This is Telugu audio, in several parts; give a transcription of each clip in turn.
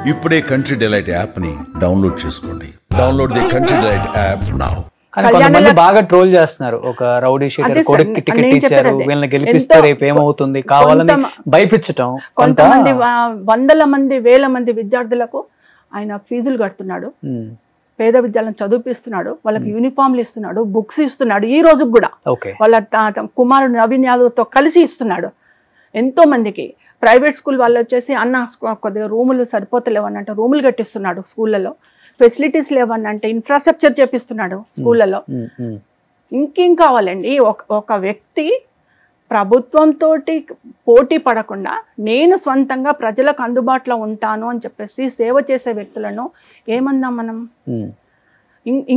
ఇప్పుడే కంట్రీ డిలైట్ యాప్ ని డౌన్లోడ్ చేసుకోండి. Download the country delight app now. కొంతమంది బాగా ట్రోల్ చేస్తున్నారు, ఒక రౌడీ షీటర్ కొడుకు టికెట్ ఇచ్చారు, వీళ్ళని గెలిపిస్తే రేపు ఏమవుతుంది, కావాలని భయపించటం. కొంతమంది వందల మంది వేల మంది విద్యార్థులకు ఆయన ఫీజులు కడుతున్నాడు, పేద విద్యాలను చదివిపిస్తున్నాడు, వాళ్ళకి యూనిఫామ్లు ఇస్తున్నాడు, బుక్స్ ఇస్తున్నాడు, ఈ రోజు కూడా వాళ్ళ కుమారుడు నవీన్ యాదవ్తో కలిసి ఇస్తున్నాడు. ఎంతో మందికి ప్రైవేట్ స్కూల్ వాళ్ళు వచ్చేసి అన్న కొద్దిగా రూములు సరిపోతలేవని అంటే రూములు కట్టిస్తున్నాడు, స్కూళ్ళలో ఫెసిలిటీస్ లేవని అంటే ఇన్ఫ్రాస్ట్రక్చర్ చేపిస్తున్నాడు స్కూళ్ళలో. ఇంకేం కావాలండి? ఒక వ్యక్తి ప్రభుత్వంతో పోటీ పడకుండా నేను స్వంతంగా ప్రజలకు అందుబాటులో ఉంటాను అని చెప్పేసి సేవ చేసే వ్యక్తులను ఏమన్నా మనం?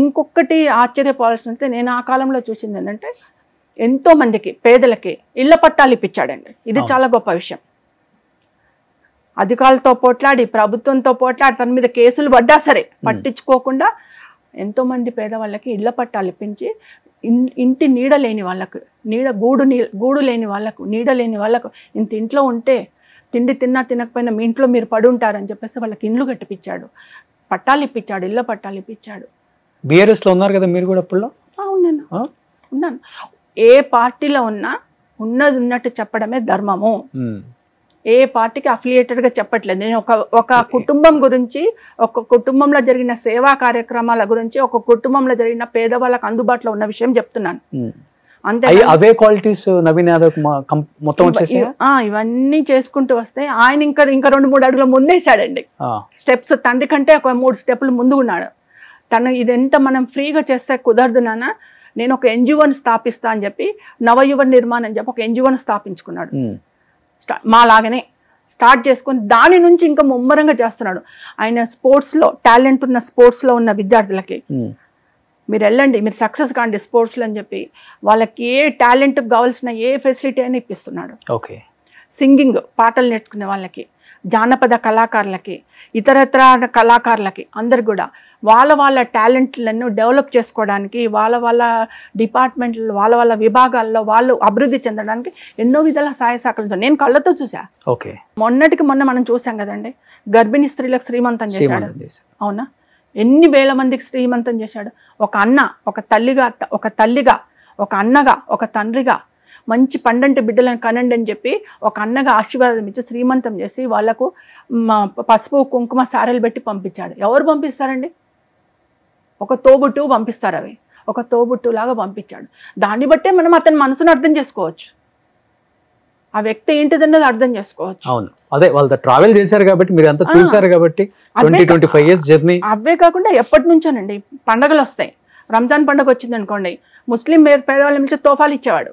ఇంకొకటి ఆశ్చర్యపోవాల్సిందంటే నేను ఆ కాలంలో చూసింది ఏంటంటే ఎంతో మందికి పేదలకి ఇళ్ల పట్టాలు ఇప్పించాడండి. ఇది చాలా గొప్ప విషయం. అధికారులతో పోట్లాడి ప్రభుత్వంతో పోట్లాడి తన మీద కేసులు పడ్డా సరే పట్టించుకోకుండా ఎంతోమంది పేదవాళ్ళకి ఇళ్ల పట్టాలు ఇప్పించి ఇంటి నీడ లేని వాళ్ళకు, గూడు లేని వాళ్ళకు, నీడ లేని వాళ్ళకు, ఇంత ఇంట్లో ఉంటే తిండి తిన్నా తినకపోయినా మీ ఇంట్లో మీరు పడి ఉంటారని చెప్పేసి వాళ్ళకి ఇండ్లు కట్టిపించాడు, పట్టాలు ఇప్పించాడు, ఇళ్ల పట్టాలు ఇప్పించాడు. బీఆర్ఎస్లో ఉన్నారు కదా మీరు కూడా అప్పుడు? ఉన్నాను. ఏ పార్టీలో ఉన్నా ఉన్నది ఉన్నట్టు చెప్పడమే ధర్మము. ఏ పార్టీకి అఫిలియేటెడ్గా చెప్పట్లేదు. నేను ఒక కుటుంబం గురించి, ఒక కుటుంబంలో జరిగిన సేవా కార్యక్రమాల గురించి, ఒక కుటుంబంలో జరిగిన పేదవాళ్ళకు అందుబాటులో ఉన్న విషయం చెప్తున్నాను. అంతే. అవే క్వాలిటీస్ నవీన్ యాదవ్ మొత్తం వచ్చేసి ఇవన్నీ చేసుకుంటూ వస్తే ఆయన ఇంకా 2-3 అడుగుల ముందేసాడండి స్టెప్స్. తండ్రి కంటే ఒక 3 స్టెప్పులు ముందుకున్నాడు. ఇదెంత మనం ఫ్రీగా చేస్తే కుదరదు నాన్న, నేను ఒక ఎన్జిఓని స్థాపిస్తా అని చెప్పి నవయువ నిర్మాణం అని చెప్పి ఒక ఎన్జిఓని స్థాపించుకున్నాడు. మాలాగనే స్టార్ట్ చేసుకొని దాని నుంచి ఇంకా ముమ్మరంగా చేస్తున్నాడు. ఆయన స్పోర్ట్స్లో టాలెంట్ ఉన్న స్పోర్ట్స్లో ఉన్న విద్యార్థులకి మీరు వెళ్ళండి, మీరు సక్సెస్ కాండి స్పోర్ట్స్లో అని చెప్పి వాళ్ళకి ఏ టాలెంట్కి కావాల్సిన ఏ ఫెసిలిటీ అయినా ఇప్పిస్తున్నాడు. సింగింగ్ పాటలు నేర్చుకునే వాళ్ళకి, జానపద కళాకారులకి, ఇతరత్ర కళాకారులకి అందరు కూడా వాళ్ళ టాలెంట్లను డెవలప్ చేసుకోవడానికి, వాళ్ళ డిపార్ట్మెంట్లో వాళ్ళ విభాగాల్లో వాళ్ళు అభివృద్ధి చెందడానికి ఎన్నో విధాల సహాయ సహకారాలతో నేను కళ్ళతో చూసా. మొన్నటికి మొన్న మనం చూసాం కదండి, గర్భిణీ స్త్రీలకు శ్రీమంతం చేశాడు. అవునా? ఎన్ని వేల మందికి శ్రీమంతం చేశాడు. ఒక అన్న, ఒక తల్లిగా, ఒక అన్నగా, ఒక తండ్రిగా మంచి పండంటి బిడ్డలను కనండి అని చెప్పి ఒక అన్నగా ఆశీర్వాదం ఇచ్చి శ్రీమంతం చేసి వాళ్లకు పసుపు కుంకుమ సారెలు పెట్టి పంపించాడు. ఎవరు పంపిస్తారండి? ఒక తోబుట్టు పంపిస్తారు. అవి ఒక తోబుట్టులాగా పంపించాడు. దాన్ని బట్టే మనం అతని మనసును అర్థం చేసుకోవచ్చు, ఆ వ్యక్తి ఏంటిదన్నది అర్థం చేసుకోవచ్చు. అవును, అదే వాళ్ళతో ట్రావెల్ చేశారు కాబట్టి మీరు అంతా చూసారు కాబట్టి 20-25 ఇయర్స్ జర్నీ. అవే కాకుండా ఎప్పటి నుంచోనండి పండుగలు వస్తాయి. రంజాన్ పండుగ వచ్చింది అనుకోండి, ముస్లిం పేదవాళ్ళ నుంచి తోఫాలు ఇచ్చేవాడు.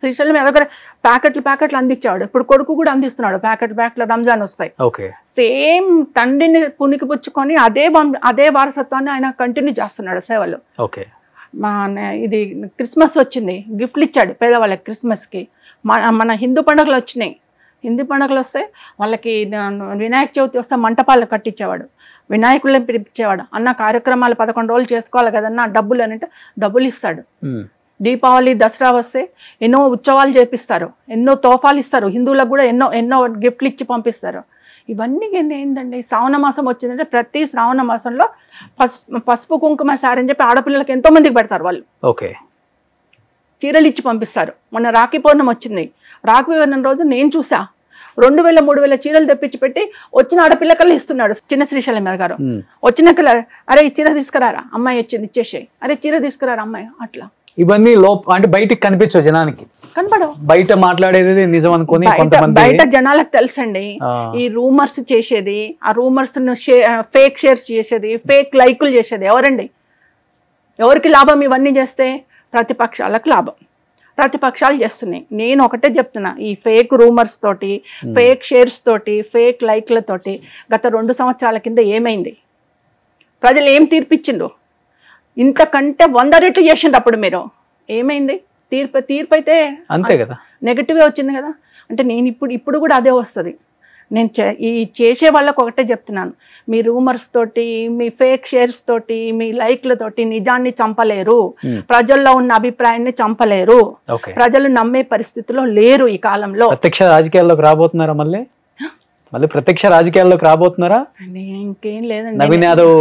శ్రీశైలం దగ్గర ప్యాకెట్లు అందించేవాడు. ఇప్పుడు కొడుకు కూడా అందిస్తున్నాడు, ప్యాకెట్లు రంజాన్ వస్తాయి. సేమ్ తండ్రిని పునికి పుచ్చుకొని అదే వారసత్వాన్ని ఆయన కంటిన్యూ చేస్తున్నాడు సేవలు. ఇది క్రిస్మస్ వచ్చింది, గిఫ్ట్లు ఇచ్చాడు పేదవాళ్ళకి. క్రిస్మస్కి మన హిందూ పండుగలు వచ్చినాయి. హిందూ పండుగలు వస్తే వాళ్ళకి వినాయక చవితి వస్తే మంటపాలు కట్టించేవాడు, వినాయకులను పిలిపించేవాడు. అన్న కార్యక్రమాలు 11 రోజులు చేసుకోవాలి కదన్నా, డబ్బులు అని అంటే డబ్బులు ఇస్తాడు. దీపావళి దసరా వస్తే ఎన్నో ఉత్సవాలు చేపిస్తారు, ఎన్నో తోఫాలు ఇస్తారు. హిందువులకు కూడా ఎన్నో గిఫ్ట్లు ఇచ్చి పంపిస్తారు. ఇవన్నీ ఏంటండి, శ్రావణ మాసం వచ్చిందంటే ప్రతి శ్రావణ మాసంలో పసుపు కుంకుమ సారి అని చెప్పి ఆడపిల్లలకి ఎంతో మందికి పెడతారు. వాళ్ళు చీరలు ఇచ్చి పంపిస్తారు. మొన్న రాఖీ పౌర్ణమి వచ్చింది, రాఖీ పౌర్ణమి రోజు నేను చూసా 2000-3000 చీరలు తెప్పించి పెట్టి వచ్చిన ఆడపిల్లకల్లా ఇస్తున్నాడు. చిన్న శ్రీశైలం గారు వచ్చినాక అరే ఈ చీర తీసుకురారా, అమ్మాయి వచ్చింది ఇచ్చేసాయి, అరే చీర తీసుకురారా అమ్మాయి. అట్లా ఇవన్నీ అంటే బయటికి కనిపించవు, జనానికి కనపడవు. బయట మాట్లాడేది నిజం అనుకుని బయట జనాలకు తెలుసండి. ఈ రూమర్స్ చేసేది, ఆ రూమర్స్ ఫేక్ షేర్స్ చేసేది, ఫేక్ లైకులు చేసేది ఎవరండి? ఎవరికి లాభం? ఇవన్నీ చేస్తే ప్రతిపక్షాలకు లాభం. ప్రతిపక్షాలు చేస్తున్నాయి. నేను ఒకటే చెప్తున్నా, ఈ ఫేక్ రూమర్స్ తోటి, ఫేక్ షేర్స్ తోటి, ఫేక్ లైక్లతోటి గత 2 సంవత్సరాల కింద ఏమైంది? ప్రజలు ఏం తీర్పిచ్చిండ్రు? ఇంతకంటే 100 రెట్లు చేసిండ్రు. అప్పుడు మీరు ఏమైంది? తీర్పు అయితే అంతే కదా, నెగటివే వచ్చింది కదా. అంటే నేను ఇప్పుడు కూడా అదే వస్తుంది. నేను ఈ చేసే వాళ్ళకు ఒకటే చెప్తున్నాను, మీ రూమర్స్ తోటి, మీ ఫేక్ షేర్స్ తోటి, మీ లైక్లతోటి నిజాన్ని చంపలేరు, ప్రజల్లో ఉన్న అభిప్రాయాన్ని చంపలేరు. ప్రజలు నమ్మే పరిస్థితిలో లేరు ఈ కాలంలో. ప్రత్యక్ష రాజకీయాల్లోకి రాబోతున్నారా మళ్ళీ? మళ్ళీ ప్రత్యక్ష రాజకీయాల్లోకి రాబోతున్నారా? ఇంకేం లేదండి. నవీన్ యాదవ్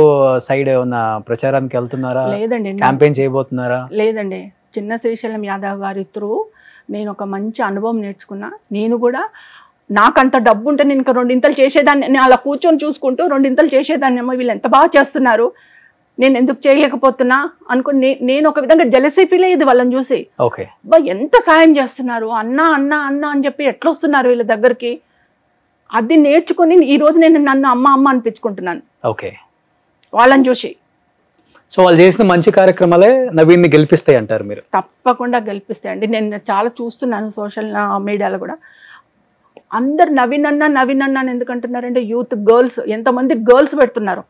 సైడ్ ఏమన్నా ప్రచారానికి వెళ్తున్నారా? లేదండి. క్యాంపెయిన్ చేయబోతున్నారా? లేదండి. చిన్న శ్రీశైలం యాదవ్ గారి త్రూ నేను ఒక మంచి అనుభవం నేర్చుకున్నా. నేను కూడా నాకంత డబ్బు ఉంటే నేను ఇంకా రెండింతలు చేసేదాన్ని, నేను అలా కూర్చొని చూసుకుంటూ రెండింతలు చేసేదాన్ని. అమ్మ వీళ్ళు ఎంత బాగా చేస్తున్నారు, నేను ఎందుకు చేయలేకపోతున్నా అనుకుని నేను ఒక విధంగా జెలసీ ఫీల్ అయ్యేది వాళ్ళని చూసి. ఓకే, బా ఎంత సాయం చేస్తున్నారు, అన్నా అన్నా అన్నా అని చెప్పి ఎట్లా వస్తున్నారు వీళ్ళ దగ్గరికి. అది నేర్చుకుని ఈ రోజు నేను నన్ను అమ్మ అమ్మ అనిపించుకుంటున్నాను. ఓకే, వాళ్ళని చూసి. సో వాళ్ళు చేసిన మంచి కార్యక్రమాలే నవీన్ని గెలిపిస్తాయి అంటారు మీరు? తప్పకుండా గెలిపిస్తాయండి. నేను చాలా చూస్తున్నాను సోషల్ మీడియాలో కూడా అందరు నవీన్ అన్న అని ఎందుకంటున్నారంటే యూత్ గర్ల్స్ ఎంతమంది గర్ల్స్ పెడుతున్నారు,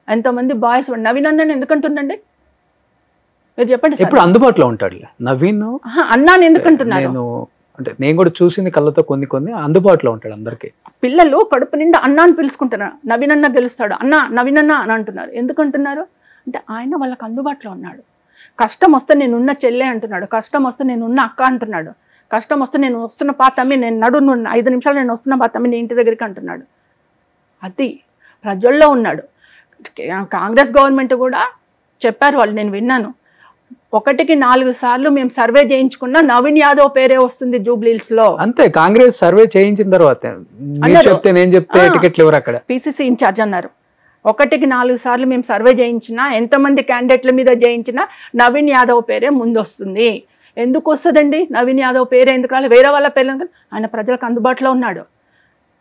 ఎంతమంది బాయ్స్ నవీన్ అన్న ఎందుకంటుందండి మీరు చెప్పండి. ఇప్పుడు అందుబాటులో ఉంటాడు నవీన్ అన్నా ఎందుకంటున్నారు? అంటే నేను కూడా చూసింది కళ్ళతో కొన్ని అందుబాటులో ఉంటాడు అందరికి. పిల్లలు కడుపు నిండా అన్నా అని పిలుచుకుంటున్నారు. నవీన్ అన్న గెలుస్తాడు, అన్నా నవీన్ అన్న అని అంటున్నారు. ఎందుకంటున్నారు అంటే ఆయన వాళ్ళకి అందుబాటులో ఉన్నాడు. కష్టం వస్తే నేనున్న చెల్లె అంటున్నాడు, కష్టం వస్తే నేనున్న అక్క అంటున్నాడు, కష్టం వస్తే నేను వస్తున్న పాతమ్మి, నేను 5 నిమిషాలు నేను వస్తున్న పాతమ్మి నీ ఇంటి దగ్గరికి అంటున్నాడు. అది ప్రజల్లో ఉన్నాడు. కాంగ్రెస్ గవర్నమెంట్ కూడా చెప్పారు వాళ్ళు, నేను విన్నాను, 1కి 4 సార్లు మేము సర్వే చేయించుకున్నా నవీన్ యాదవ్ పేరే వస్తుంది జూబ్లీహిల్స్ లో. అంతే, కాంగ్రెస్ సర్వే చేయించిన తర్వాత నేను చెప్తే టికెట్లు ఎవరు అక్కడ పిసిసి ఇన్ఛార్జ్ అన్నారు. 1కి 4 సార్లు మేము సర్వే చేయించినా, ఎంతమంది క్యాండిడేట్ల మీద చేయించినా నవీన్ యాదవ్ పేరే ముందు వస్తుంది. ఎందుకు వస్తుందండి నవీన్ యాదవ్ పేరే ఎందుకు రాలేదు? వేరే వాళ్ళ పేర్లు, ఆయన ప్రజలకు అందుబాటులో ఉన్నాడు.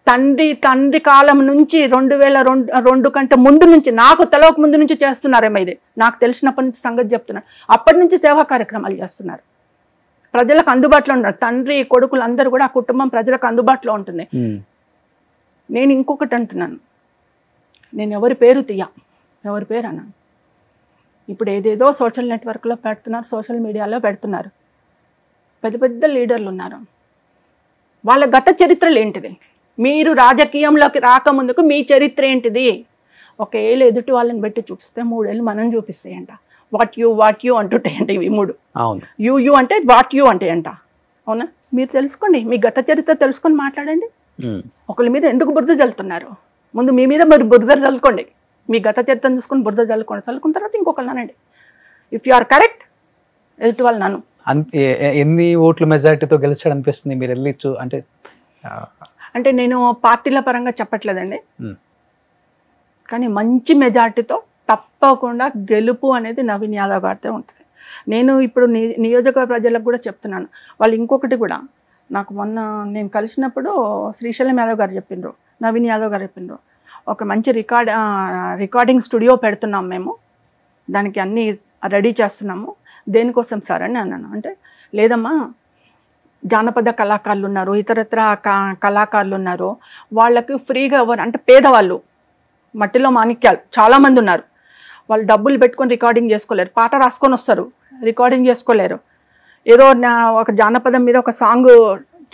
తండ్రి కాలం నుంచి 2002 కంటే ముందు నుంచి, నాకు తెలవక ముందు నుంచి చేస్తున్నారేమో ఇది, నాకు తెలిసినప్పటి నుంచి సంగతి చెప్తున్నారు. అప్పటి నుంచి సేవా కార్యక్రమాలు చేస్తున్నారు, ప్రజలకు అందుబాటులో ఉన్నారు. తండ్రి కొడుకులు అందరూ కూడా ఆ కుటుంబం ప్రజలకు అందుబాటులో ఉంటుంది. నేను ఇంకొకటి అంటున్నాను, నేను ఎవరి పేరు ఎవరి పేరు అన్నాను. ఇప్పుడు ఏదేదో సోషల్ నెట్వర్క్లో పెడుతున్నారు, సోషల్ మీడియాలో పెడుతున్నారు. పెద్ద పెద్ద లీడర్లు ఉన్నారు, వాళ్ళ గత చరిత్రలు ఏంటిది? మీరు రాజకీయంలోకి రాకముందుకు మీ చరిత్ర ఏంటిది? 1 ఏళ్ళు ఎదుటి వాళ్ళని పెట్టి చూపిస్తే 3 ఏళ్ళు మనం చూపిస్తాయంట. వాట్ యూ అంటుంటాయంట ఇవి 3. యూ అంటే వాట్ యూ అంటే అంట. అవునా? మీరు తెలుసుకోండి, మీ గత చరిత్ర తెలుసుకొని మాట్లాడండి. ఒకరి మీద ఎందుకు బురద చల్లుతున్నారు? ముందు మీ మీద మరి బురద చల్లుకోండి, మీ గత చరిత్రను చూసుకొని బురద చల్లుకున్న తర్వాత ఇంకొకరు అనండి. ఇఫ్ యు ఆర్ కరెక్ట్, ఎదుటి వాళ్ళు నన్ను ఎన్ని ఓట్ల మెజారిటీతో గెలిచాడు అనిపిస్తుంది మీరు వెళ్ళి అంటే నేను పార్టీల పరంగా చెప్పట్లేదండి, కానీ మంచి మెజార్టీతో తప్పకుండా గెలుపు అనేది నవీన్ యాదవ్ గారితో ఉంటుంది. నేను ఇప్పుడు నియోజకవర్గ ప్రజలకు కూడా చెప్తున్నాను. వాళ్ళు ఇంకొకటి కూడా నాకు మొన్న నేను కలిసినప్పుడు శ్రీశైలం యాదవ్ గారు చెప్పిండ్రు, నవీన్ యాదవ్ గారు చెప్పిండ్రు, ఒక మంచి రికార్డింగ్ స్టూడియో పెడుతున్నాం మేము, దానికి అన్నీ రెడీ చేస్తున్నాము. దేనికోసం సార్ అని అన్నాను. అంటే లేదమ్మా, జానపద కళాకారులు ఉన్నారు, ఇతరత్ర కళాకారులు ఉన్నారు, వాళ్ళకి ఫ్రీగా అంటే పేదవాళ్ళు, మట్టిలో మాణిక్యాలు చాలామంది ఉన్నారు, వాళ్ళు డబ్బులు పెట్టుకొని రికార్డింగ్ చేసుకోలేరు, పాట రాసుకొని వస్తారు, రికార్డింగ్ చేసుకోలేరు. ఏదో ఒక జానపదం మీద ఒక సాంగ్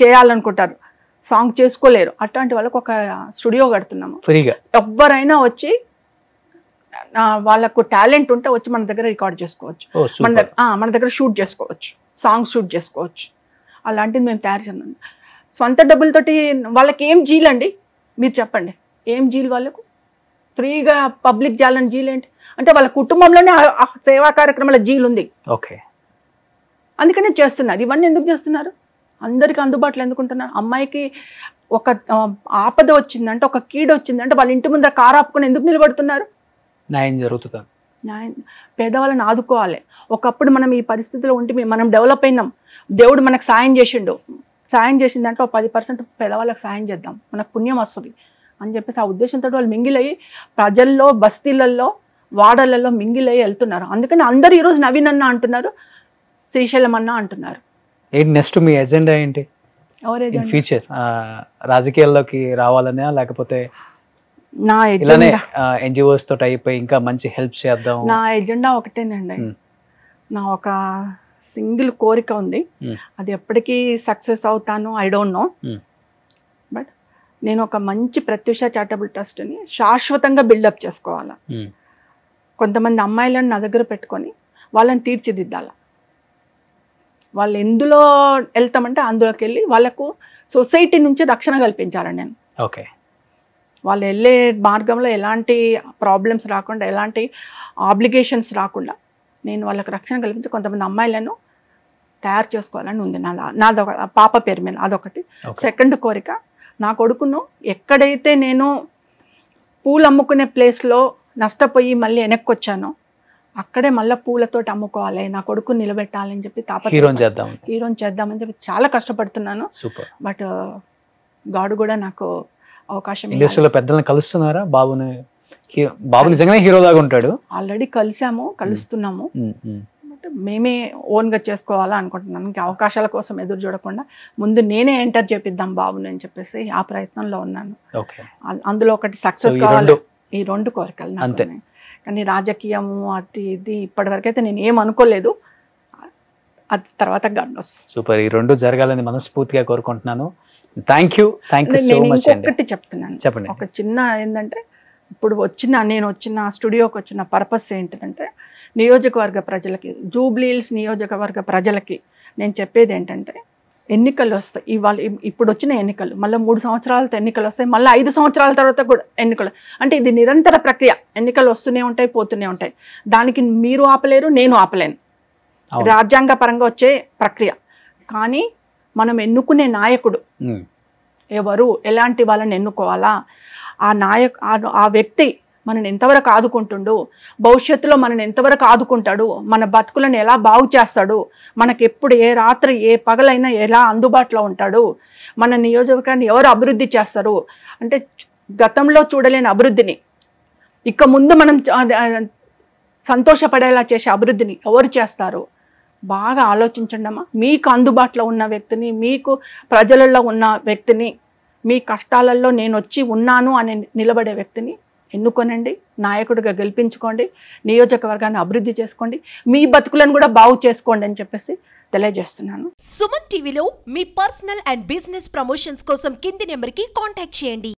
చేయాలనుకుంటారు, సాంగ్ చేసుకోలేరు. అట్లాంటి వాళ్ళకు ఒక స్టూడియో కడుతున్నాము ఫ్రీగా. ఎవరైనా వచ్చి వాళ్ళకు టాలెంట్ ఉంటే వచ్చి మన దగ్గర రికార్డ్ చేసుకోవచ్చు, మన దగ్గర షూట్ చేసుకోవచ్చు, సాంగ్ షూట్ చేసుకోవచ్చు. అలాంటిది మేము తయారు చేస్తున్నాం. సొంత డబ్బులతోటి వాళ్ళకి ఏం జీలండి మీరు చెప్పండి, ఏం జీలు వాళ్ళకు? ఫ్రీగా పబ్లిక్ చేయాలని జీలు ఏంటి అంటే వాళ్ళ కుటుంబంలోనే సేవా కార్యక్రమాల జీలు ఉంది. ఓకే, అందుకనే చేస్తున్నారు. ఇవన్నీ ఎందుకు చేస్తున్నారు? అందరికీ అందుబాటులో ఎందుకుంటున్నారు? అమ్మాయికి ఒక ఆపద వచ్చిందంటే, ఒక కీడు వచ్చిందంటే వాళ్ళ ఇంటి ముందర కారు ఆపుకొని ఎందుకు నిలబడుతున్నారు? న్యాయం జరుగుతుంది. పేదవాళ్ళని ఆదుకోవాలి. ఒకప్పుడు మనం ఈ పరిస్థితిలో ఉంటే మనం డెవలప్ అయినాం, దేవుడు మనకు సాయం చేసిండు, సాయం చేసిన దాంట్లో 10% పేదవాళ్ళకి సాయం చేద్దాం, మనకు పుణ్యం వస్తుంది అని చెప్పేసి ఆ ఉద్దేశంతో వాళ్ళు మింగిలయ్యి ప్రజల్లో, బస్తీలలో, వాడలలో మింగిలయ్యి వెళ్తున్నారు. అందుకని అందరూ ఈరోజు నవీన్ అన్న అంటున్నారు, శ్రీశైలం అన్న అంటున్నారు. ఏంటి నెక్స్ట్ మీ ఎజెండా ఏంటి? ఫ్యూచర్ రాజకీయాల్లోకి రావాలనే, లేకపోతే నా ఎజెండా ఎన్జిఓస్ తోటి అయిపోయి ఇంకా మంచి హెల్ప్ చేద్దాం? నా ఎజెండా ఒకటేనండి, నా ఒక సింగిల్ కోరిక ఉంది. అది ఎప్పటికీ సక్సెస్ అవుతానో ఐ డోంట్ నో, బట్ నేను ఒక మంచి ప్రత్యూష చారిటబుల్ ట్రస్ట్ని శాశ్వతంగా బిల్డప్ చేసుకోవాలా. కొంతమంది అమ్మాయిలను నా దగ్గర పెట్టుకొని వాళ్ళని తీర్చిదిద్దాల. వాళ్ళు ఎందులో వెళ్తామంటే అందులోకి వెళ్ళి వాళ్ళకు సొసైటీ నుంచి రక్షణ కల్పించాలని నేను. ఓకే, వాళ్ళు వెళ్ళే మార్గంలో ఎలాంటి ప్రాబ్లమ్స్ రాకుండా, ఎలాంటి ఆబ్లిగేషన్స్ రాకుండా నేను వాళ్ళకి రక్షణ కల్పించి కొంతమంది అమ్మాయిలను తయారు చేసుకోవాలని ఉంది నాదొక పాప పేరు మీద, అదొకటి. సెకండ్ కోరిక, నా కొడుకును ఎక్కడైతే నేను పూలు అమ్ముకునే ప్లేస్లో నష్టపోయి మళ్ళీ వెనక్కి వచ్చానో అక్కడే మళ్ళీ పూలతోటి అమ్ముకోవాలి, నా కొడుకుని నిలబెట్టాలని చెప్పి హీరోని చేద్దామని చెప్పి చాలా కష్టపడుతున్నాను. బట్ గాడ్ కూడా నాకు అవకాశం. ఇండస్ట్రీలో పెద్దలను కలుస్తున్నారా? బాబు నిజంగానే హీరో లాగా ఉంటాడు. ఆల్రెడీ కలుస్తున్నాము. మేమే ఓన్గా చేసుకోవాలా అనుకుంటున్నాను. ఇంకా అవకాశాల కోసం ఎదురు చూడకుండా ముందు నేనే ఎంటర్ చేపిద్దాం బాబుని అని చెప్పేసి ఆ ప్రయత్నంలో ఉన్నాను. అందులో ఒకటి సక్సెస్ కావాలి, ఈ 2 కోరికలు నాకు. కానీ రాజకీయము అది ఇది ఇప్పటివరకైతే నేను ఏం అనుకోలేదు, అది తర్వాత గండోస్. సూపర్, ఈ 2 జరగాలని మనస్ఫూర్తిగా కోరుకుంటున్నాను. Thank you so much. ఇంకొకటి చెప్తున్నాను, చెప్పండి. ఒక చిన్న ఏంటంటే, ఇప్పుడు నేను వచ్చిన స్టూడియోకి వచ్చిన పర్పస్ ఏంటంటే, నియోజకవర్గ ప్రజలకి, జూబ్లీహిల్స్ నియోజకవర్గ ప్రజలకి నేను చెప్పేది ఏంటంటే, ఎన్నికలు వస్తాయి. ఇప్పుడు వచ్చిన ఎన్నికలు మళ్ళీ 3 సంవత్సరాలతో ఎన్నికలు వస్తాయి, మళ్ళీ 5 సంవత్సరాల తర్వాత కూడా ఎన్నికలు. అంటే ఇది నిరంతర ప్రక్రియ, ఎన్నికలు వస్తూనే ఉంటాయి, పోతూనే ఉంటాయి. దానికి మీరు ఆపలేరు, నేను ఆపలేను. రాజ్యాంగ పరంగా వచ్చే ప్రక్రియ. కానీ మనం ఎన్నుకునే నాయకుడు ఎవరు, ఎలాంటి వాళ్ళని ఎన్నుకోవాలా, ఆ వ్యక్తి మనని ఎంతవరకు ఆదుకుంటుండు, భవిష్యత్తులో మనని ఎంతవరకు ఆదుకుంటాడు, మన బతుకులను ఎలా బాగు చేస్తాడు, మనకి ఎప్పుడు ఏ రాత్రి ఏ పగలైనా ఎలా అందుబాటులో ఉంటాడు, మన నియోజకవర్గాన్ని ఎవరు అభివృద్ధి చేస్తారు, అంటే గతంలో చూడలేని అభివృద్ధిని ఇక ముందు మనం సంతోషపడేలా చేసే అభివృద్ధిని ఎవరు చేస్తారు, బాగా ఆలోచించండి అమ్మా. మీకు అందుబాటులో ఉన్న వ్యక్తిని, మీకు ప్రజలలో ఉన్న వ్యక్తిని, మీ కష్టాలలో నేను వచ్చి ఉన్నాను అని నిలబడే వ్యక్తిని ఎన్నుకోనండి, నాయకుడిగా గెలిపించుకోండి, నియోజకవర్గాన్ని అభివృద్ధి చేసుకోండి, మీ బతుకులను కూడా బాగు చేసుకోండి అని చెప్పేసి తెలియజేస్తున్నాను. సుమన్ టీవీలో మీ పర్సనల్ అండ్ బిజినెస్ ప్రమోషన్స్ కోసం కింది నెంబర్కి కాంటాక్ట్ చేయండి.